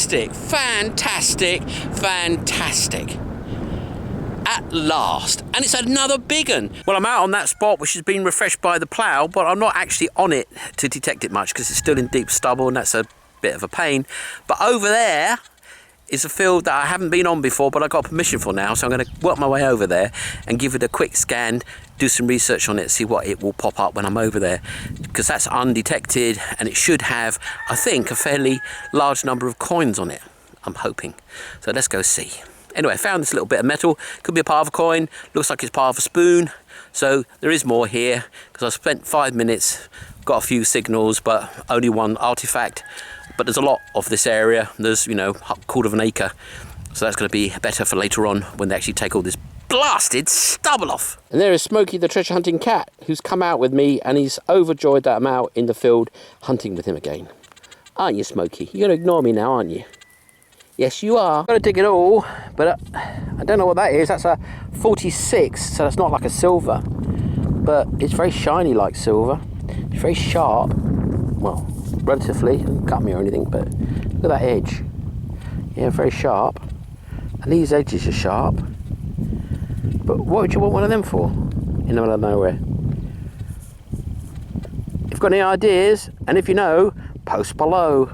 Fantastic, fantastic, fantastic. At last. And it's another big one. Well, I'm out on that spot which has been refreshed by the plough, but I'm not actually on it to detect it much because it's still in deep stubble and that's a bit of a pain. But over there is a field that I haven't been on before, but I got permission for now, so I'm going to work my way over there and give it a quick scan, do some research on it, see what it will pop up when I'm over there, because that's undetected and it should have, I think, a fairly large number of coins on it, I'm hoping. So let's go see. Anyway, I found this little bit of metal. Could be a part of a coin. Looks like it's part of a spoon. So there is more here because I spent 5 minutes, got a few signals, but only one artifact. But there's a lot of this area. There's, you know, a quarter of an acre. So that's going to be better for later on when they actually take all this blasted stubble off. And there is Smokey, the treasure hunting cat, who's come out with me and he's overjoyed that I'm out in the field hunting with him again. Aren't you, Smokey? You're going to ignore me now, aren't you? Yes, you are. I've got to dig it all, but I don't know what that is. That's a 46, so that's not like a silver, but it's very shiny like silver. It's very sharp. Well, relatively. It doesn't cut me or anything, but look at that edge. Yeah, very sharp. And these edges are sharp. But what would you want one of them for in the middle of nowhere? If you've got any ideas, and if you know, post below.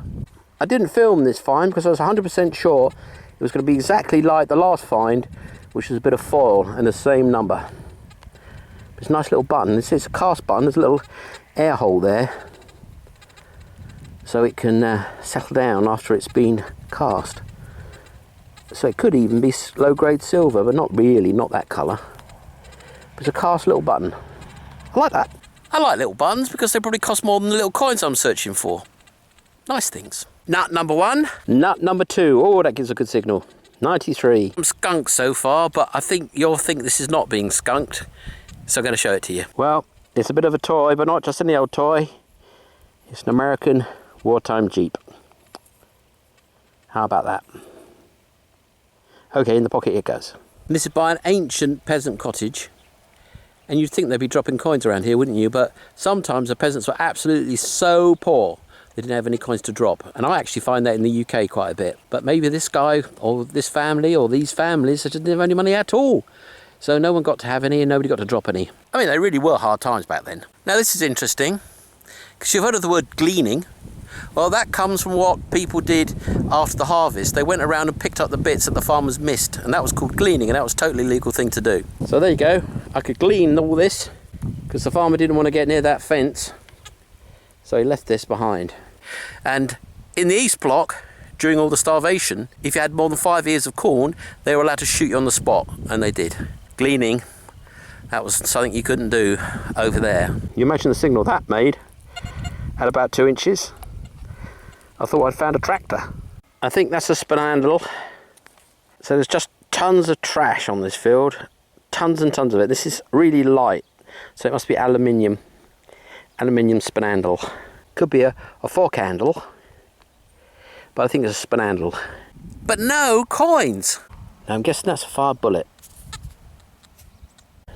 I didn't film this find because I was 100% sure it was going to be exactly like the last find, which was a bit of foil and the same number. It's a nice little button. This is a cast button. There's a little air hole there, so it can settle down after it's been cast. So it could even be low-grade silver, but not really, not that colour. It's a cast little button. I like that. I like little buttons because they probably cost more than the little coins I'm searching for. Nice things. Nut number 1. Nut number 2. Oh, that gives a good signal. 93. I'm skunked so far, but I think you'll think this is not being skunked. So I'm going to show it to you. Well, it's a bit of a toy, but not just any old toy. It's an American wartime Jeep. How about that? Okay, in the pocket it goes. This is by an ancient peasant cottage. And you'd think they'd be dropping coins around here, wouldn't you? But sometimes the peasants were absolutely so poor they didn't have any coins to drop. And I actually find that in the UK quite a bit. But maybe this guy or this family or these families didn't have any money at all. So no one got to have any and nobody got to drop any. I mean, they really were hard times back then. Now this is interesting, because you've heard of the word gleaning. Well, that comes from what people did after the harvest. They went around and picked up the bits that the farmers missed, and that was called gleaning, and that was a totally legal thing to do. So there you go. I could glean all this, because the farmer didn't want to get near that fence. So he left this behind. And in the East Bloc, during all the starvation, if you had more than 5 ears of corn, they were allowed to shoot you on the spot, and they did. Gleaning, that was something you couldn't do over there. You imagine the signal that made at about 2 inches. I thought I'd found a tractor. I think that's a spinandle. So there's just tons of trash on this field. Tons and tons of it. This is really light, so it must be aluminium. Aluminium spinandle. Could be a fork handle, but I think it's a spinandle. But no coins. Now I'm guessing that's a fired bullet.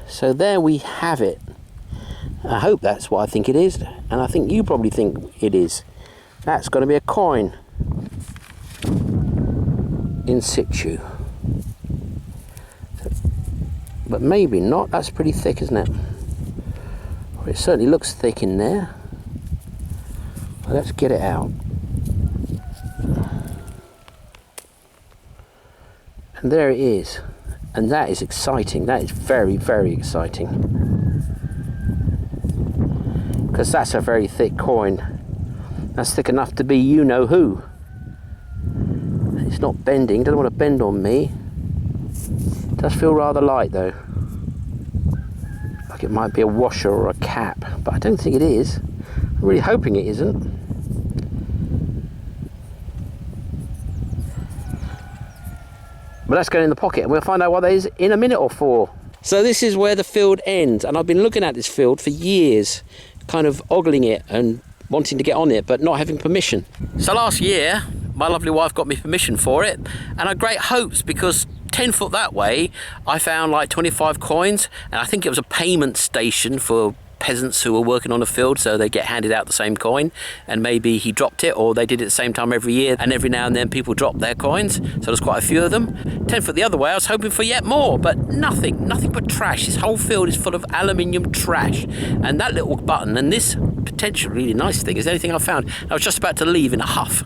So there we have it. I hope that's what I think it is, and I think you probably think it is. That's going to be a coin in situ. But maybe not. That's pretty thick, isn't it? Well, it certainly looks thick in there. Well, let's get it out. And there it is. And that is exciting. That is very, very exciting. Because that's a very thick coin. That's thick enough to be you-know-who. It's not bending. Doesn't want to bend on me. It does feel rather light, though. Like it might be a washer or a cap. But I don't think it is. I'm really hoping it isn't. But let's go in the pocket and we'll find out what that is in a minute or 4. So this is where the field ends, and I've been looking at this field for years, kind of ogling it and wanting to get on it, but not having permission. So last year, my lovely wife got me permission for it, and I had great hopes because 10 foot that way, I found like 25 coins, and I think it was a payment station for peasants who were working on a field, so they get handed out the same coin, and maybe he dropped it, or they did it at the same time every year, and every now and then people drop their coins, so there's quite a few of them. 10 foot the other way, I was hoping for yet more, but nothing but trash. This whole field is full of aluminium trash, and that little button and this potentially really nice thing is the only thing I found. I was just about to leave in a huff.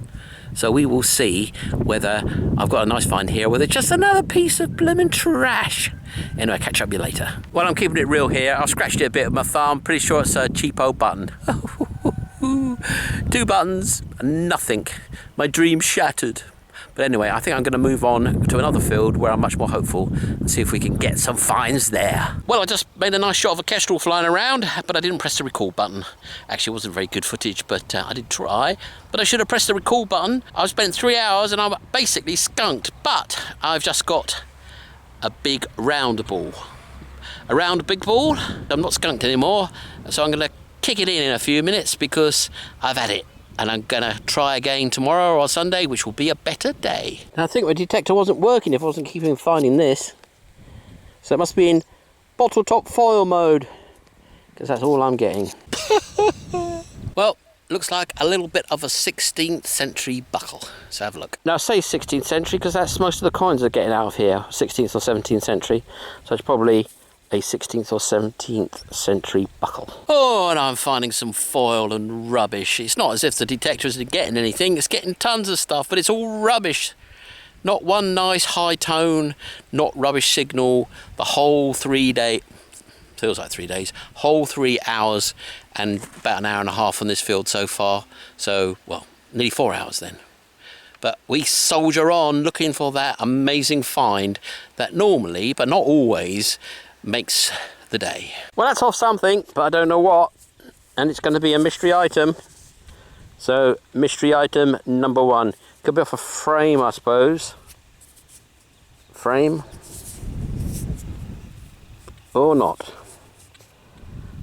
So we will see whether I've got a nice find here, whether it's just another piece of blooming trash. Anyway, catch up with you later. Well, I'm keeping it real here. I've scratched it a bit with my thumb. Pretty sure it's a cheapo button. 2 buttons, nothing. My dream shattered. But anyway, I think I'm going to move on to another field where I'm much more hopeful and see if we can get some finds there. Well, I just made a nice shot of a kestrel flying around, but I didn't press the record button. Actually, it wasn't very good footage, but I did try. But I should have pressed the record button. I've spent 3 hours and I'm basically skunked, but I've just got a big round ball. A round big ball. I'm not skunked anymore, so I'm going to kick it in a few minutes because I've had it. And I'm going to try again tomorrow or Sunday, which will be a better day. I think my detector wasn't working if I wasn't keeping finding this. So it must be in bottle top foil mode, because that's all I'm getting. Well, looks like a little bit of a 16th century buckle. So have a look. Now I say 16th century because that's most of the coins are getting out of here, 16th or 17th century. So it's probably a 16th or 17th century buckle. Oh, and I'm finding some foil and rubbish. It's not as if the detector isn't getting anything. It's getting tons of stuff, but it's all rubbish. Not one nice high tone, not rubbish signal. The whole 3 day, feels like 3 days, whole 3 hours and about an hour and a half on this field so far. So, well, nearly 4 hours then. But we soldier on looking for that amazing find that normally, but not always, makes the day. Well, that's off something, but I don't know what, and it's going to be a mystery item. So mystery item number 1 could be off a frame, I suppose. Frame or not.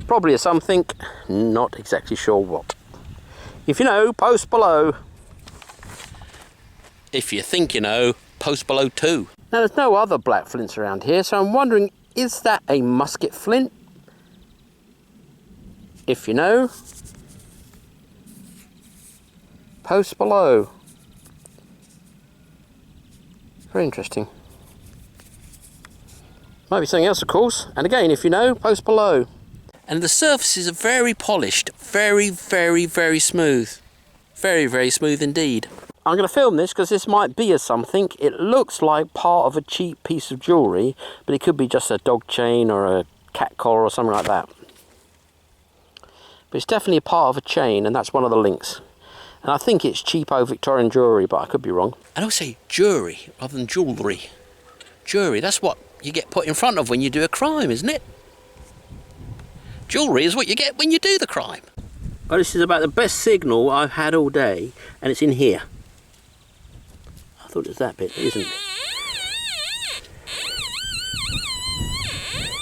Probably a something, not exactly sure what. If you know, post below. If you think you know, post below too. Now there's no other black flints around here, so I'm wondering, is that a musket flint? If you know, post below. Very interesting. Might be something else, of course. And again, if you know, post below. And the surfaces are very polished. Very, very, very smooth. Very, very smooth indeed. I'm going to film this because this might be a something. It looks like part of a cheap piece of jewellery, but it could be just a dog chain or a cat collar or something like that. But it's definitely a part of a chain, and that's one of the links. And I think it's cheapo Victorian jewellery, but I could be wrong. And I'll say jewellery rather than jewellery. Jewellery, that's what you get put in front of when you do a crime, isn't it? Jewellery is what you get when you do the crime. Oh, this is about the best signal I've had all day, and it's in here. I thought it was that bit, isn't it?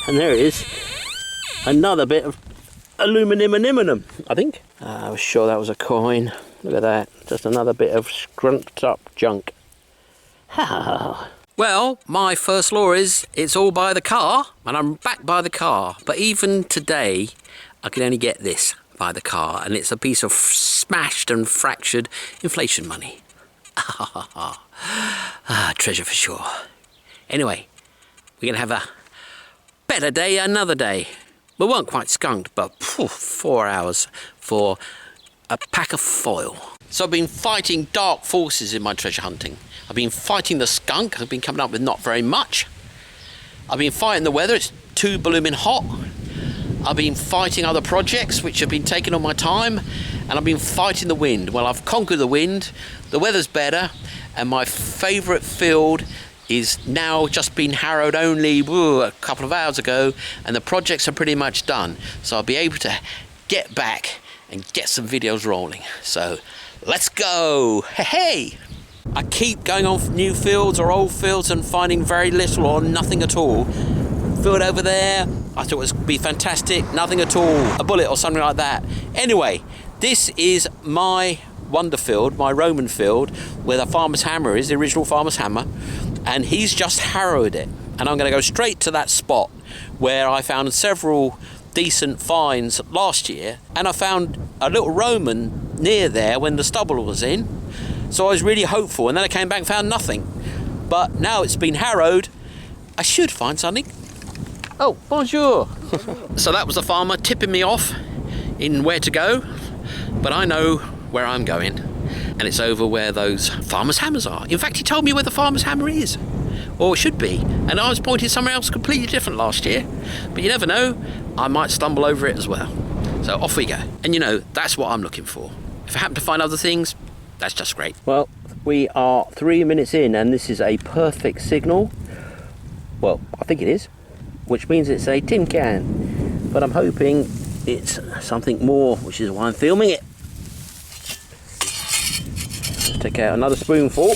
And there it is. Another bit of aluminum, I think. I was sure that was a coin. Look at that. Just another bit of scrunched up junk. Well, my first law is it's all by the car, and I'm back by the car. But even today, I can only get this by the car, and it's a piece of smashed and fractured inflation money. Treasure for sure. Anyway, we're going to have a better day another day. We weren't quite skunked, but 4 hours for a pack of foil. So I've been fighting dark forces in my treasure hunting. I've been fighting the skunk. I've been coming up with not very much. I've been fighting the weather. It's too blooming hot. I've been fighting other projects which have been taking all my time, and I've been fighting the wind. Well, I've conquered the wind. The weather's better, and my favourite field is now just been harrowed only a couple of hours ago, and the projects are pretty much done. So I'll be able to get back and get some videos rolling. So let's go. Hey! I keep going on new fields or old fields and finding very little or nothing at all. Field over there, I thought it would be fantastic, nothing at all, a bullet or something like that. Anyway, this is my wonder field, my Roman field, where the farmer's hammer is, the original farmer's hammer, and he's just harrowed it. And I'm going to go straight to that spot where I found several decent finds last year, and I found a little Roman near there when the stubble was in, so I was really hopeful, and then I came back and found nothing. But now it's been harrowed, I should find something. Oh, bonjour. So that was the farmer tipping me off in where to go, but I know where I'm going, and it's over where those farmer's hammers are. In fact, he told me where the farmer's hammer is, or it should be, and I was pointing somewhere else completely different last year, but you never know, I might stumble over it as well. So off we go. And you know, that's what I'm looking for. If I happen to find other things, that's just great. Well, we are 3 minutes in, and this is a perfect signal. Well, I think it is, which means it's a tin can, but I'm hoping it's something more, which is why I'm filming it. Let's take out another spoonful.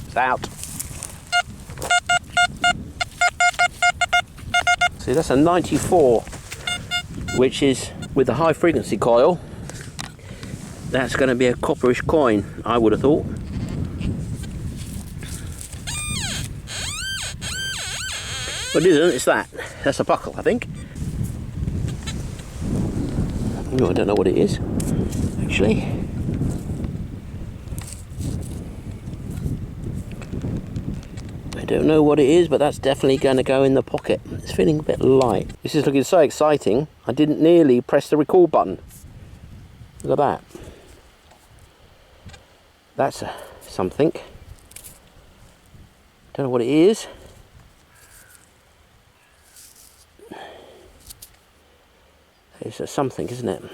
It's out. See, that's a 94, which is with the high frequency coil. That's going to be a copperish coin, I would have thought. But it isn't, it's that. That's a buckle, I think. Oh, I don't know what it is, actually. I don't know what it is, but that's definitely going to go in the pocket. It's feeling a bit light. This is looking so exciting, I didn't nearly press the record button. Look at that. That's something. Don't know what it is. It's a something, isn't it?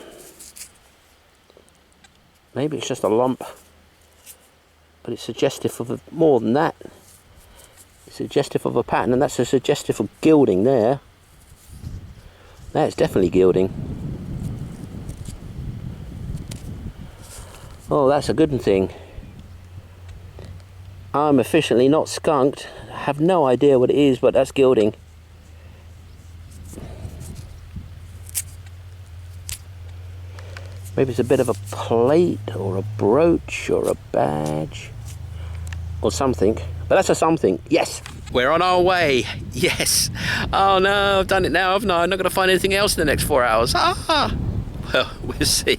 Maybe it's just a lump, but it's suggestive of more than that. It's suggestive of a pattern, and that's a suggestive of gilding there. That's definitely gilding. Oh, that's a good thing. I'm officially not skunked. I have no idea what it is, but that's gilding. Maybe it's a bit of a plate or a brooch or a badge or something. But that's a something. Yes! We're on our way. Yes! Oh no, I've done it now, haven't I? I'm not going to find anything else in the next 4 hours. Ah! Well, we'll see.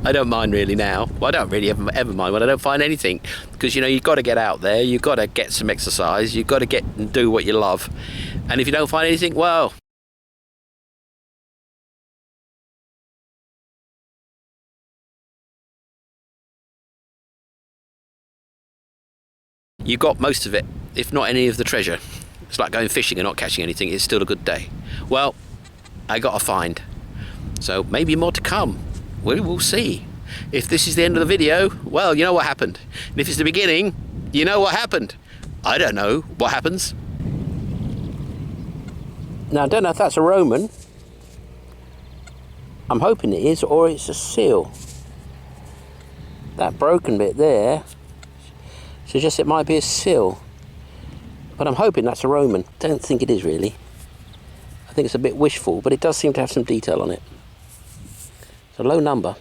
I don't mind really now. Well, I don't really ever mind when I don't find anything, because you know, you've got to get out there, you've got to get some exercise, you've got to get and do what you love, and if you don't find anything, well, you got most of it, if not any of the treasure. It's like going fishing and not catching anything. It's still a good day. Well, I got to find. So maybe more to come. We'll see. If this is the end of the video, well, you know what happened. And if it's the beginning, you know what happened. I don't know what happens. Now, I don't know if that's a Roman. I'm hoping it is, or it's a seal. That broken bit there suggests it might be a seal. But I'm hoping that's a Roman. Don't think it is really. I think it's a bit wishful, but it does seem to have some detail on it. It's a low number.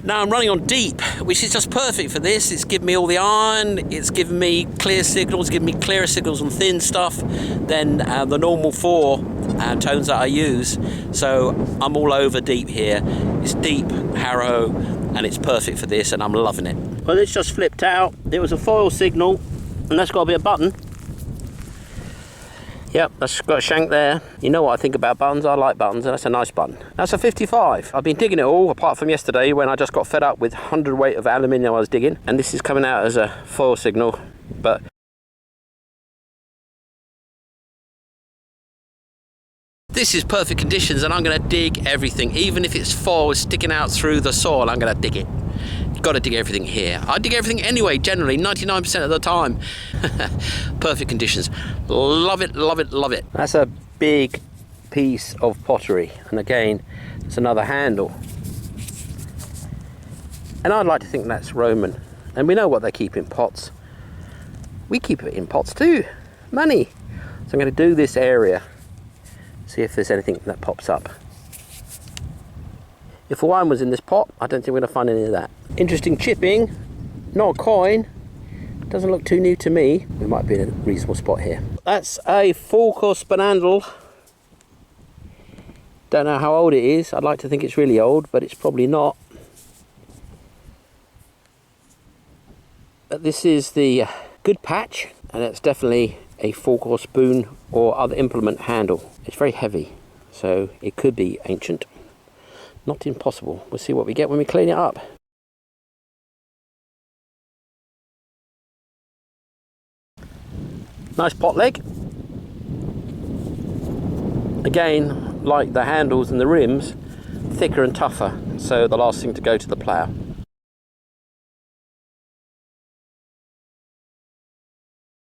Now I'm running on deep, which is just perfect for this. It's given me all the iron, it's given me clear signals, given me clearer signals on thin stuff than the normal 4 tones that I use. So I'm all over deep here. It's deep, harrow, and it's perfect for this, and I'm loving it. Well, it's just flipped out. There was a foil signal, and that's got to be a button. Yep, that's got a shank there. You know what I think about buttons? I like buttons, and that's a nice button. That's a 55. I've been digging it all, apart from yesterday when I just got fed up with 100 weight of aluminium I was digging, and this is coming out as a foil signal, but this is perfect conditions, and I'm going to dig everything. Even if it's foil sticking out through the soil, I'm going to dig it. Got to dig everything here. I dig everything anyway, generally 99% of the time. Perfect conditions. Love it, love it, love it. That's a big piece of pottery, and again, it's another handle. And I'd like to think that's Roman, and we know what they keep in pots. We keep it in pots too. Money. So I'm going to do this area, see if there's anything that pops up. If a wine was in this pot, I don't think we're going to find any of that. Interesting chipping, not a coin. Doesn't look too new to me. We might be in a reasonable spot here. That's a fork or spanandle. Don't know how old it is. I'd like to think it's really old, but it's probably not. But this is the good patch, and it's definitely a fork or spoon or other implement handle. It's very heavy, so it could be ancient. Not impossible. We'll see what we get when we clean it up. Nice pot leg. Again, like the handles and the rims, thicker and tougher, so the last thing to go to the plough.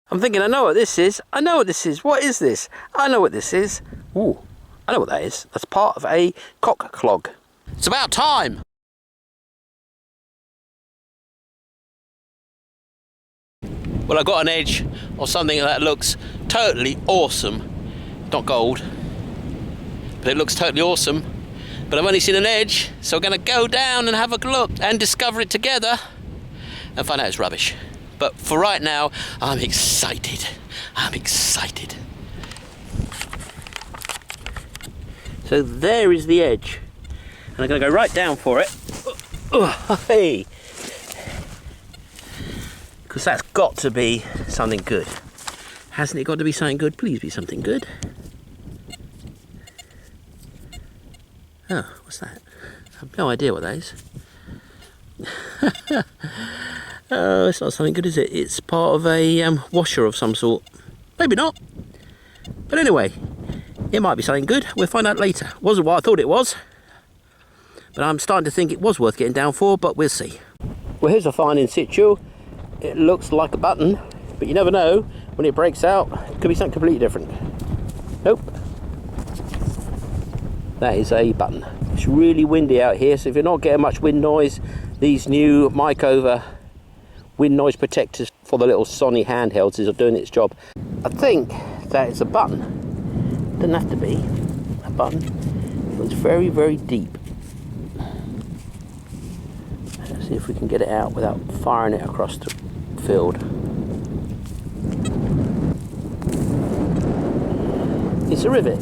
I'm thinking, I know what this is. I know what this is. What is this? I know what this is. Ooh, I know what that is. That's part of a cock clog. It's about time. Well, I got an edge or something that looks totally awesome. Not gold, but it looks totally awesome. But I've only seen an edge, so we're going to go down and have a look and discover it together and find out it's rubbish. But for right now, I'm excited. I'm excited. So there is the edge. And I'm going to go right down for it. Hey! Because that's got to be something good. Hasn't it got to be something good? Please be something good. Oh, what's that? I have no idea what that is. Oh, it's not something good, is it? It's part of a washer of some sort. Maybe not. But anyway, it might be something good. We'll find out later. Wasn't what I thought it was. But I'm starting to think it was worth getting down for, but we'll see. Well, here's a find in situ. It looks like a button, but you never know. When it breaks out, it could be something completely different. Nope. That is a button. It's really windy out here, so if you're not getting much wind noise, these new mic over wind noise protectors for the little Sony handhelds are doing its job. I think that is a button. Doesn't have to be a button. It looks very, very deep. Let's see if we can get it out without firing it across the field. It's a rivet.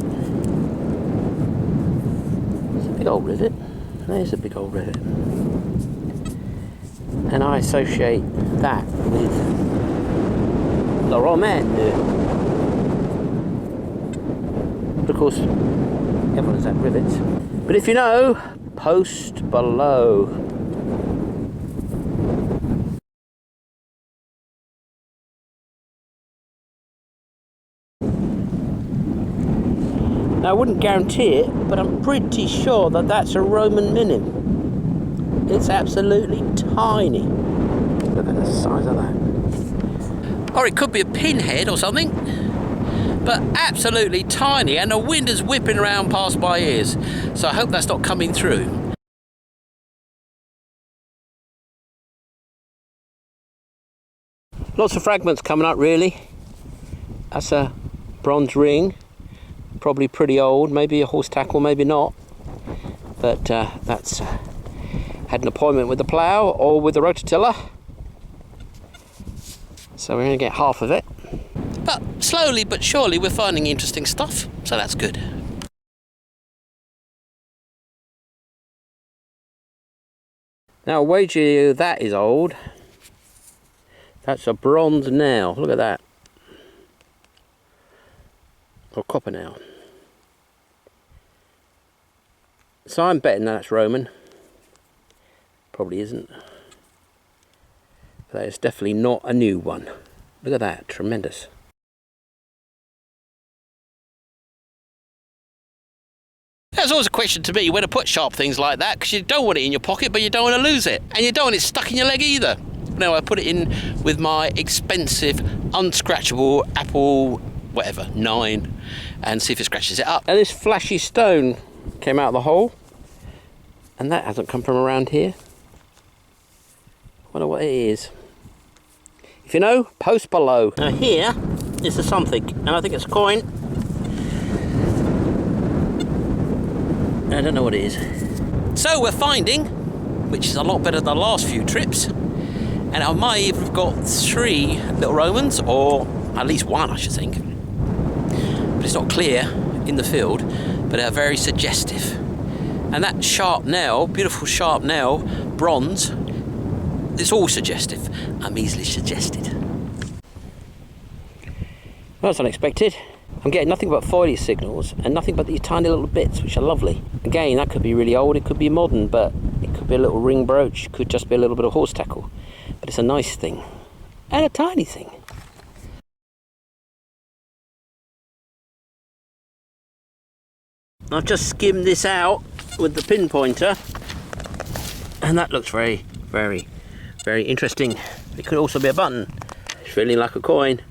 It's a big old rivet. There's a big old rivet. And I associate that with the Roman. But of course, everyone has had rivets. But if you know, post below. Now, I wouldn't guarantee it, but I'm pretty sure that that's a Roman minim. It's absolutely tiny. Look at the size of that. Or it could be a pinhead or something, but absolutely tiny, and the wind is whipping around past my ears. So I hope that's not coming through. Lots of fragments coming up, really. That's a bronze ring. Probably pretty old, maybe a horse tackle, maybe not. But that's had an appointment with the plough or with the rototiller. So we're going to get half of it. But slowly but surely we're finding interesting stuff, so that's good. Now, I'll wager you that is old. That's a bronze nail, look at that. Or copper nail. So I'm betting that's Roman. Probably isn't. But it's definitely not a new one. Look at that, tremendous. There's always a question to me where to put sharp things like that, because you don't want it in your pocket, but you don't want to lose it. And you don't want it stuck in your leg either. No, I put it in with my expensive, unscratchable Apple, whatever, 9, and see if it scratches it up. And this flashy stone came out of the hole, and that hasn't come from around here. I wonder what it is. If you know, post below. Now here is the something, and I think it's a coin. I don't know what it is. So we're finding, which is a lot better than the last few trips, and I might even have got 3 little Romans, or at least 1 I should think. But it's not clear in the field, but they're very suggestive. And that sharp nail, beautiful sharp nail, bronze, it's all suggestive. I'm easily suggested. Well, that's unexpected. I'm getting nothing but foily signals and nothing but these tiny little bits, which are lovely. Again, that could be really old, it could be modern, but it could be a little ring brooch, could just be a little bit of horse tackle. But it's a nice thing. And a tiny thing. I've just skimmed this out with the pinpointer, and that looks very, very, very interesting. It could also be a button. It's feeling like a coin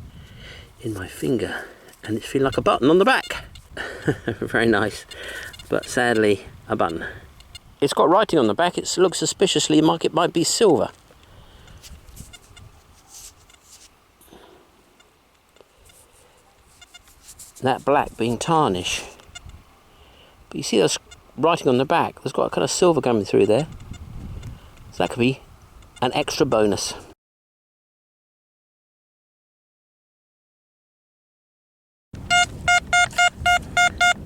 in my finger, and it's feeling like a button on the back. Very nice, but sadly a button. It's got writing on the back. It looks suspiciously like it might be silver. That black being tarnish. But you see there's writing on the back. There's got a kind of silver coming through there. So that could be an extra bonus.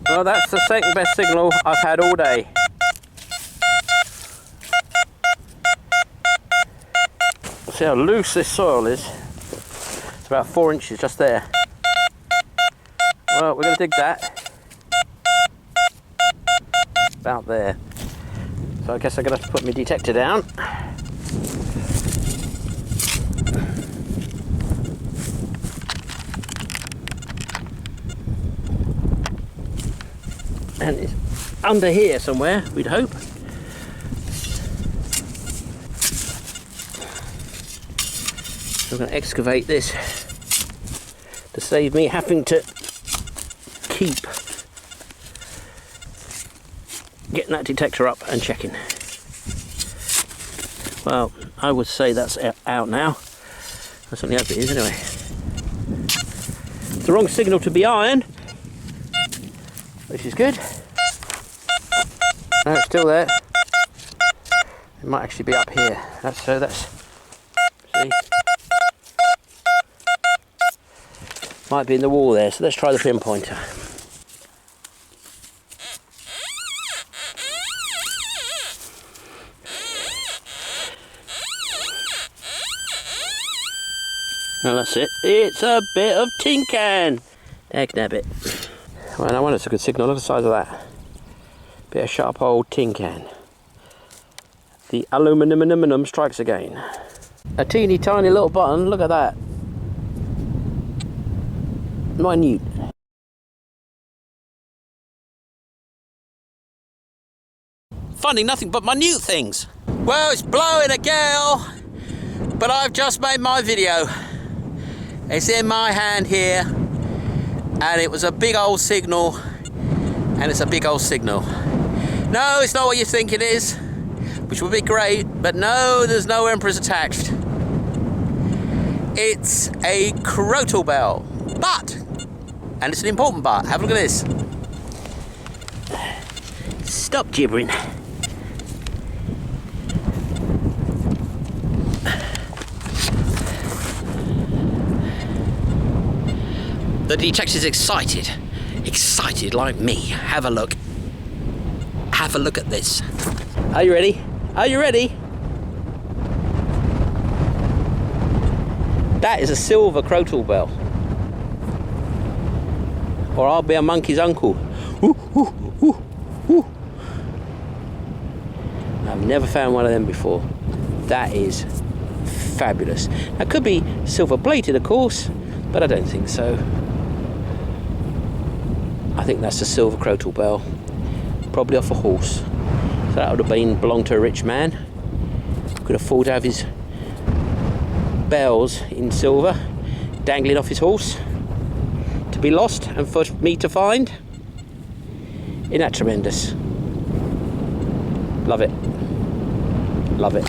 Well, that's the second best signal I've had all day. See how loose this soil is. It's about 4 inches just there. Well, we're going to dig that. About there. So I guess I'm going to have to put my detector down. And it's under here somewhere, we'd hope. So I'm going to excavate this to save me having to keep getting that detector up and checking. Well, I would say that's out now. I certainly hope it is anyway. It's the wrong signal to be iron, which is good. No, it's still there. It might actually be up here. That's see. Might be in the wall there, so let's try the pinpointer. No, that's it. It's a bit of tin can. Dagnabbit. Well, I wonder if it's a good signal. Look at the size of that. Bit of sharp old tin can. The aluminium strikes again. A teeny tiny little button. Look at that. Minute. Finding nothing but minute things. Well, it's blowing a gale, but I've just made my video. It's in my hand here, and it was a big old signal, and it's a big old signal. No, it's not what you think it is, which would be great, but no, there's no emperors attached. It's a crotal bell, but, and it's an important but, have a look at this. Stop gibbering. The detective's excited. Excited like me. Have a look. Have a look at this. Are you ready? Are you ready? That is a silver crotal bell. Or I'll be a monkey's uncle. Ooh, ooh, ooh, ooh. I've never found one of them before. That is fabulous. Now, it could be silver plated, of course, but I don't think so. I think that's a silver crotal bell, probably off a horse. So that would have belonged to a rich man. Could afford to have his bells in silver dangling off his horse to be lost and for me to find. Isn't that tremendous? Love it. Love it.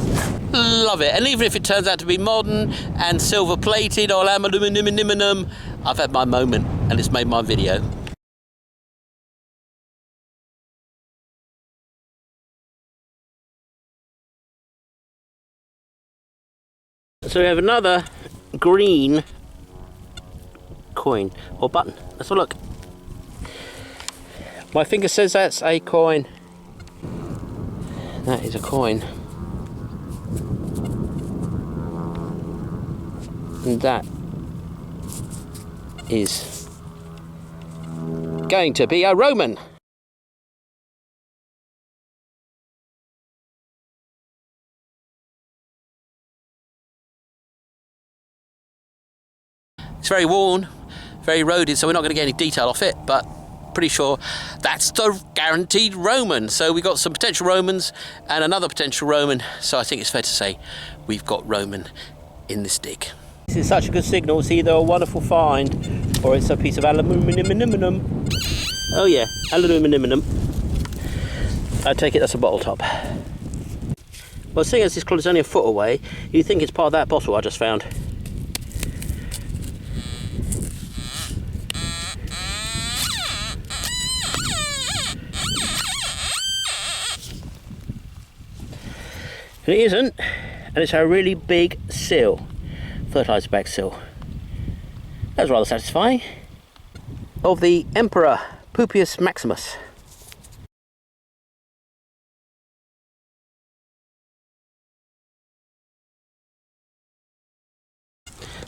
Love it. And even if it turns out to be modern and silver plated or aluminium, I've had my moment and it's made my video. So we have another green coin or button. Let's have a look. My finger says that's a coin. That is a coin. And that is going to be a Roman. It's very worn, very eroded, so we're not going to get any detail off it, but pretty sure that's the guaranteed Roman. So we've got some potential Romans and another potential Roman, so I think it's fair to say we've got Roman in this dig. This is such a good signal. It's either a wonderful find or it's a piece of aluminium. Oh yeah, aluminium. I take it that's a bottle top. Well, seeing as this cloth is only a foot away, you think it's part of that bottle I just found. And it isn't, and it's a really big seal, fertilizer bag seal. That's rather satisfying. Of the Emperor Pupius Maximus.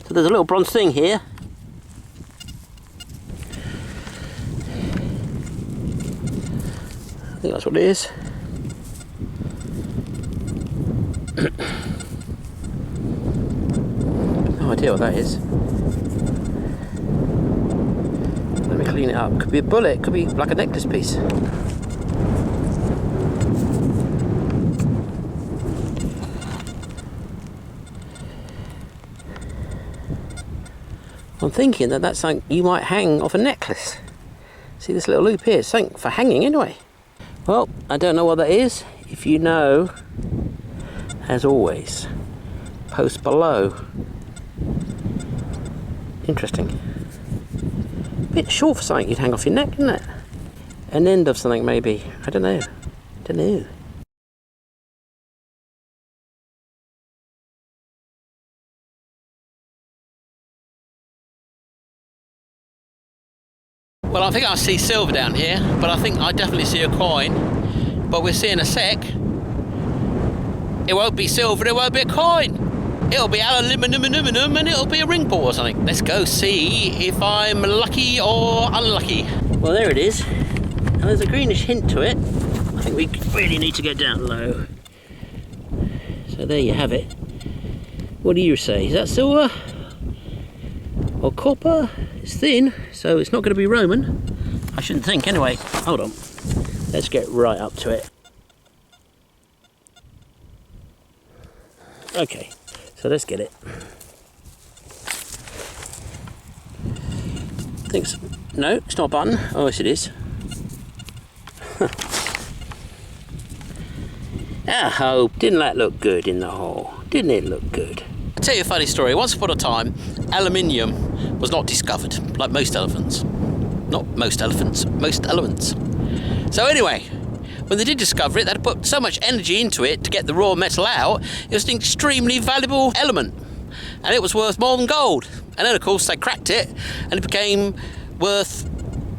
So there's a little bronze thing here. I think that's what it is. No idea what that is. Let me clean it up. Could be a bullet, could be like a necklace piece. I'm thinking that that's something you might hang off a necklace. See this little loop here? It's something for hanging anyway. Well, I don't know what that is. If you know, as always, post below. Interesting. Bit short for something you'd hang off your neck, isn't it? An end of something maybe. I don't know. Don't know. Well, I think I see silver down here, but I think I definitely see a coin. But we'll see in a sec. It won't be silver, it won't be a coin. It'll be aluminium and it'll be a ring ball or something. Let's go see if I'm lucky or unlucky. Well, there it is. And there's a greenish hint to it. I think we really need to get down low. So there you have it. What do you say? Is that silver? Or copper? It's thin, so it's not going to be Roman. I shouldn't think anyway. Hold on. Let's get right up to it. Okay, so let's get it. Thanks. No, it's not a button. Oh, yes it is. Oh, didn't that look good in the hole? Didn't it look good? I'll tell you a funny story. Once upon a time, aluminium was not discovered, like most elephants. Not most elephants, most elements. So anyway, when they did discover it, they had put so much energy into it to get the raw metal out. It was an extremely valuable element, and it was worth more than gold. And then, of course, they cracked it, and it became worth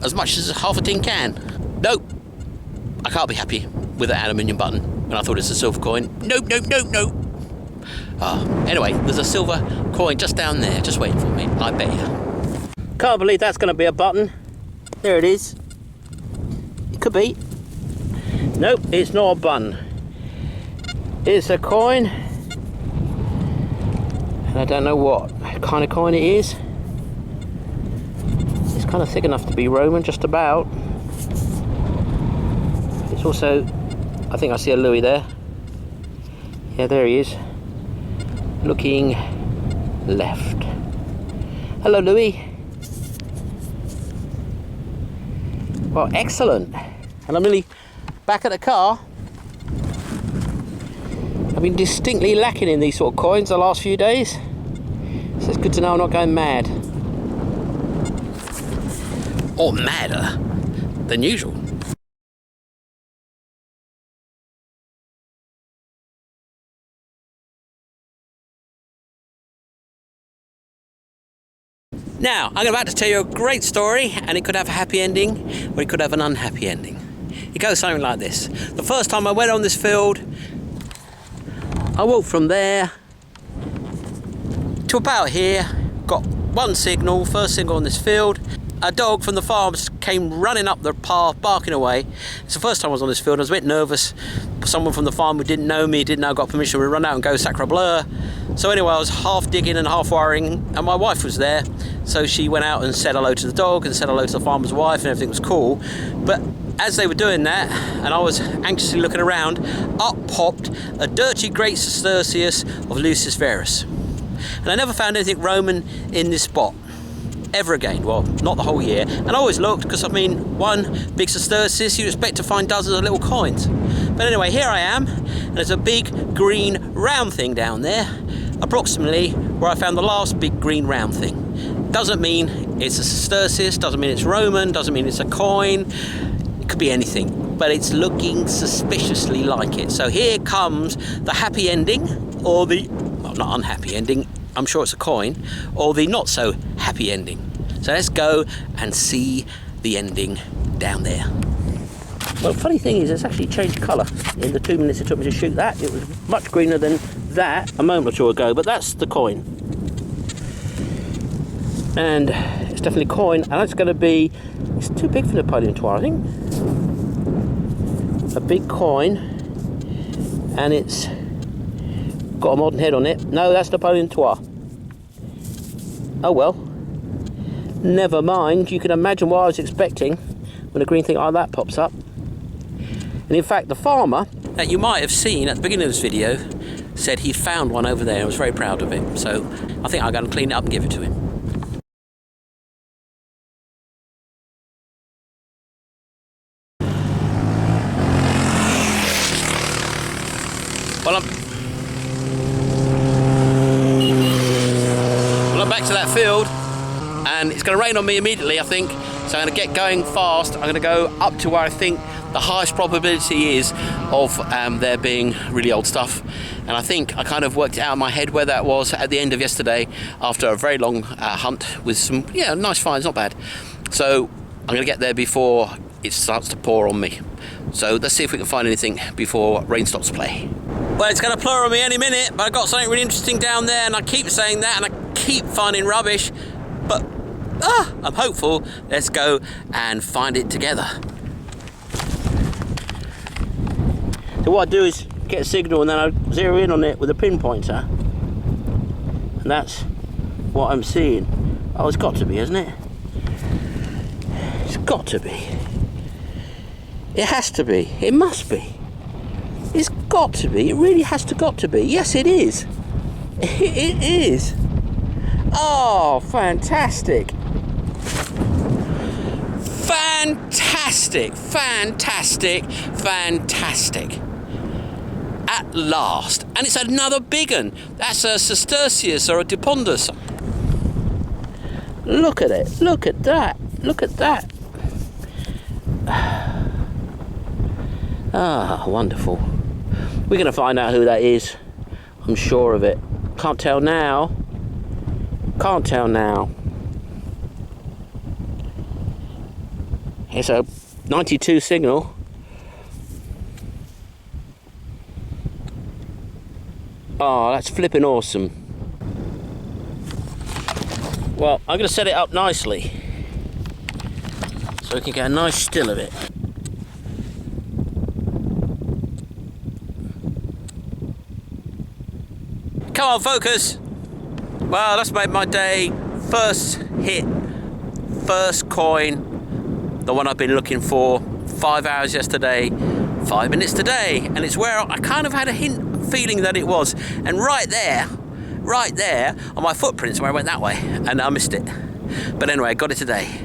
as much as half a tin can. Nope, I can't be happy with that aluminium button when I thought it was a silver coin. Nope, nope, nope, nope. Anyway, there's a silver coin just down there, just waiting for me. I bet you. Can't believe that's going to be a button. There it is. It could be. Nope, it's not a button. It's a coin. And I don't know what kind of coin it is. It's kind of thick enough to be Roman, just about. It's also, I think I see a Louis there. Yeah, there he is. Looking left. Hello, Louis. Well, excellent. And I'm really back at the car. I've been distinctly lacking in these sort of coins the last few days. So it's good to know I'm not going mad. Or madder than usual. Now, I'm about to tell you a great story, and it could have a happy ending, or it could have an unhappy ending. It goes something like this. The first time I went on this field, I walked from there to about here, got one signal, first signal on this field. A dog from the farms came running up the path, barking away. It's the first time I was on this field. I was a bit nervous. Someone from the farm who didn't know me, didn't know I got permission to run out and go sacre bleu. So anyway, I was half digging and half wiring, and my wife was there. So she went out and said hello to the dog and said hello to the farmer's wife, and everything was cool. But as they were doing that, and I was anxiously looking around, up popped a dirty great Sestercius of Lucius Verus. And I never found anything Roman in this spot ever again. Well, not the whole year. And I always looked, because I mean, one big Sestercius, you'd expect to find dozens of little coins. But anyway, here I am, and there's a big green round thing down there, approximately where I found the last big green round thing. Doesn't mean it's a Sestercius, doesn't mean it's Roman, doesn't mean it's a coin. It could be anything, but it's looking suspiciously like it. So here comes the happy ending, or the, well, not unhappy ending, I'm sure it's a coin, or the not so happy ending. So let's go and see the ending down there. Well, the funny thing is, it's actually changed colour in the 2 minutes it took me to shoot that. It was much greener than that a moment or two ago, but that's the coin. And it's definitely a coin, and it's going to be, it's too big for Napoleon III, I think. A big coin, and it's got a modern head on it. No, that's Napoleon III. Oh well, never mind. You can imagine what I was expecting when a green thing like that pops up. And in fact, the farmer that you might have seen at the beginning of this video said he found one over there and was very proud of it. So I think I'm going to clean it up and give it to him. Well, I'm back to that field, and it's going to rain on me immediately, I think. So I'm going to get going fast. I'm going to go up to where I think the highest probability is of there being really old stuff. And I think I kind of worked it out in my head where that was at the end of yesterday, after a very long hunt with some, yeah, nice finds, not bad. So I'm going to get there before it starts to pour on me. So let's see if we can find anything before rain stops to play. Well, it's going to pour on me any minute, but I got something really interesting down there, and I keep saying that, and I keep finding rubbish, but I'm hopeful. Let's go and find it together. So what I do is get a signal, and then I zero in on it with a pinpointer, and that's what I'm seeing. Oh, it's got to be, hasn't it? It's got to be. It has to be. It must be. It's got to be. It really has to got to be. Yes, it is. It is. Oh, fantastic. Fantastic. Fantastic. Fantastic. At last. And it's another big one. That's a Sestercius or a Dipondus. Look at it. Look at that. Look at that. Ah, wonderful. We're going to find out who that is. I'm sure of it. Can't tell now. Can't tell now. It's a 92 signal. Oh, that's flipping awesome. Well, I'm going to set it up nicely so we can get a nice still of it. Come on, focus. Well, that's made my day. First hit, first coin, the one I've been looking for. 5 hours yesterday, 5 minutes today, and it's where I kind of had a feeling that it was. And right there on my footprints where I went that way, and I missed it. But anyway, I got it today.